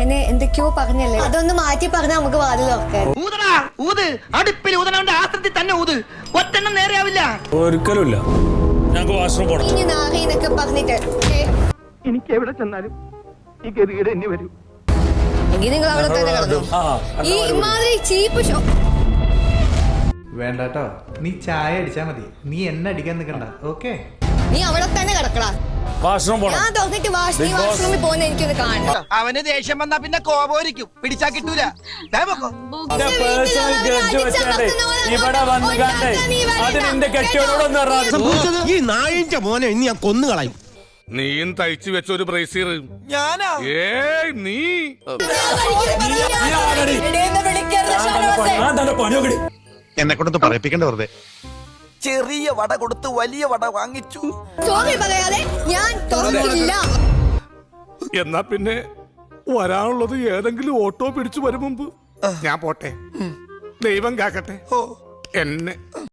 എന്നെ എന്തൊക്കെയോ പറഞ്ഞല്ലേ, അതൊന്ന് മാറ്റി പറഞ്ഞാൽ നമുക്ക് വാതിൽ തുറക്കാം. അടുപ്പിൽ ആസ്ത്രത്തിൽ തന്നെ ഊത്, ഒറ്റെണ്ണം നേരെയാവില്ല. ഒരിക്കലുമില്ല. ഞങ്ങൾക്ക് വാഷ്റൂം പോകണം. ഇനി നാറിന്നൊക്കെ പറഞ്ഞിട്ട് എനിക്ക് എവിടെ ചെന്നാലും ഈ ഗതികേട് എന്നെ വരും. എങ്കിൽ നിങ്ങൾ അവിടെ തന്നെ കിടന്നു. ഈ ഇമാതിരി ചീപ്പ് ഷോ വേണ്ടട്ടോ. നീ ചായ അടിച്ചാ മതി, നീ എന്നെ അടിക്കാൻ നിൽക്കണ്ട. ഓക്കെ, നീ അവിടെ തന്നെ കിടക്കടാ. വാഷ്റൂം പോകണം. ഞാൻ തുറന്നിട്ട് വാഷ്റൂമിൽ പോകുന്ന എനിക്കൊന്ന് കാണണം. അവന് ദേഷ്യം വന്നാ പിന്നെ കോപോരിക്കും, പിടിച്ചാ കിട്ടൂല. ഇവിടെ വന്ന് കണ്ടേ അതിന് എന്റെ കെട്ടിയോടൊന്നും ഈ നായിന്റെ മോനെ ഇനി ഞാൻ കൊന്നു കളയും. നീയും തയ്ച്ചു വെച്ച ഒരു ബ്രേസീർ ഞാനാ നീ പണിയൊക്കെ എന്നെ കൊണ്ടൊന്ന് പറയിപ്പിക്കണ്ട വെറുതെ. ചെറിയ വട കൊടുത്ത് വലിയ വട വാങ്ങിച്ചു. സോറി പറയാതെ ഞാൻ തുറക്കില്ല. എന്നാ പിന്നെ വരാനുള്ളത് ഏതെങ്കിലും ഓട്ടോ പിടിച്ചു വരും മുമ്പ് ഞാൻ പോട്ടെ. ദൈവം കാക്കട്ടെ എന്നെ.